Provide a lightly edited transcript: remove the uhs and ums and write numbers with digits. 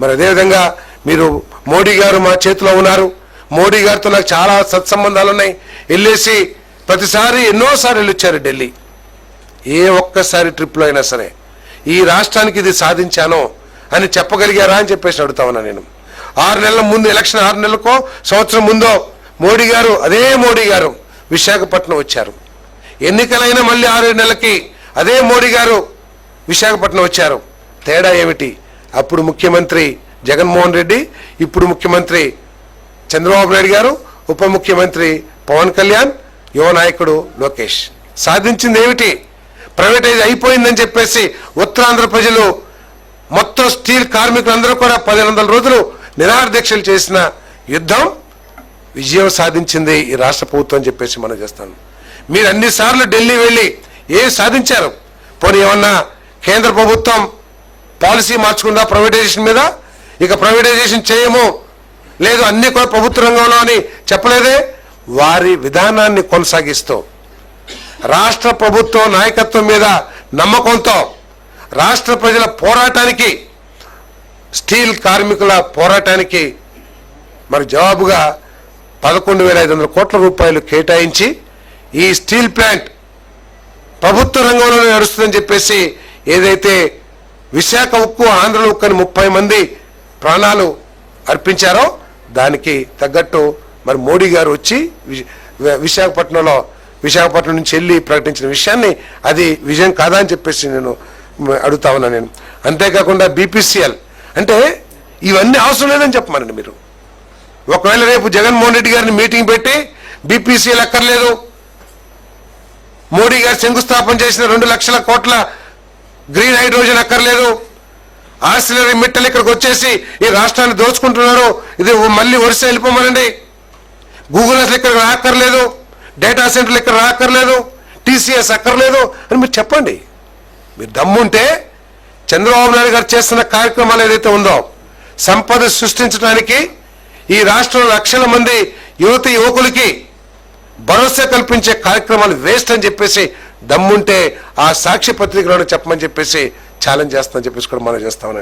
మరి అదేవిధంగా మీరు మోడీ గారు మా చేతిలో ఉన్నారు, మోడీ గారితో నాకు చాలా సత్సంబంధాలు ఉన్నాయి, వెళ్ళేసి ప్రతిసారి ఎన్నోసార్లు వెళ్ళొచ్చారు ఢిల్లీ. ఏ ఒక్కసారి ట్రిప్లో అయినా సరే ఈ రాష్ట్రానికి ఇది సాధించాను అని చెప్పగలిగారా అని చెప్పేసి అడుగుతా ఉన్నా నేను. 6 నెలల ముందు ఎలక్షన్, 6 నెలలకో సంవత్సరం ముందో మోడీ గారు, అదే మోడీ గారు విశాఖపట్నం వచ్చారు. ఎన్నికలైన మళ్ళీ 6 నెలలకి అదే మోడీ గారు విశాఖపట్నం వచ్చారు. తేడా ఏమిటి? అప్పుడు ముఖ్యమంత్రి జగన్మోహన్ రెడ్డి, ఇప్పుడు ముఖ్యమంత్రి చంద్రబాబు నాయుడు గారు, ఉప ముఖ్యమంత్రి పవన్ కళ్యాణ్, యువ నాయకుడు లోకేష్. సాధించింది ఏమిటి? ప్రైవేటైజ్ అయిపోయిందని చెప్పేసి ఉత్తరాంధ్ర ప్రజలు, మొత్తం స్టీల్ కార్మికులందరూ కూడా 1500 రోజులు నిరాహార దీక్షలు చేసిన యుద్ధం విజయం సాధించింది ఈ రాష్ట్ర ప్రభుత్వం అని చెప్పేసి మనం చేస్తాను. మీరు అన్నిసార్లు ఢిల్లీ వెళ్ళి ఏం సాధించారు? పోనీ ఏమన్నా కేంద్ర ప్రభుత్వం పాలసీ మార్చుకుందా ప్రైవేటైజేషన్ మీద? ఇక ప్రైవేటైజేషన్ చేయము, లేదు అన్ని కూడా ప్రభుత్వ రంగంలో అని చెప్పలేదే. వారి విధానాన్ని కొనసాగిస్తూ రాష్ట్ర ప్రభుత్వ నాయకత్వం మీద నమ్మకంతో రాష్ట్ర ప్రజల పోరాటానికి, స్టీల్ కార్మికుల పోరాటానికి మరి జవాబుగా 11,500 కోట్ల రూపాయలు కేటాయించి ఈ స్టీల్ ప్లాంట్ ప్రభుత్వ రంగంలోనే నడుస్తుందని చెప్పేసి ఏదైతే విశాఖ ఉక్కు, ఆంధ్ర ఉక్కు అని 30 మంది ప్రాణాలు అర్పించారో దానికి తగ్గట్టు మరి మోడీ గారు వచ్చి విశాఖపట్నం నుంచి వెళ్ళి ప్రకటించిన విషయాన్ని అది విజయం కాదా అని చెప్పేసి నేను అడుగుతా ఉన్నా నేను. అంతేకాకుండా బీపీసీఎల్ అంటే ఇవన్నీ అవసరం లేదని చెప్పమనండి మీరు. ఒకవేళ రేపు జగన్మోహన్ రెడ్డి గారిని మీటింగ్ పెట్టి బీపీసీఎల్ అక్కర్లేదు, మోడీ గారు శంకుస్థాపన చేసిన 2 లక్షల కోట్ల గ్రీన్ హైడ్రోజన్ అక్కర్లేదు, ఆక్సిలరీ మిట్టలు ఇక్కడికి వచ్చేసి ఈ రాష్ట్రాన్ని దోచుకుంటున్నారు, ఇది మళ్ళీ వరుస వెళ్ళిపోమనండి. గూగుల్ అసలు ఇక్కడ రాక్కర్లేదు, డేటా సెంటర్లు ఇక్కడ రాక్కర్లేదు, టీసీఎస్ అక్కర్లేదు అని మీరు చెప్పండి. మీరు దమ్ముంటే చంద్రబాబు నాయుడు గారు చేస్తున్న కార్యక్రమాలు ఏదైతే ఉందో సంపద సృష్టించడానికి, ఈ రాష్ట్రంలో లక్షల మంది యువకులకి భరోసా కల్పించే కార్యక్రమాలు వేస్ట్ అని చెప్పేసి దమ్ముంటే ఆ సాక్షి పత్రికలోనే చెప్పమని చెప్పేసి ఛాలెంజ్ చేస్తామని చెప్పేసి కూడా మనం చేస్తామని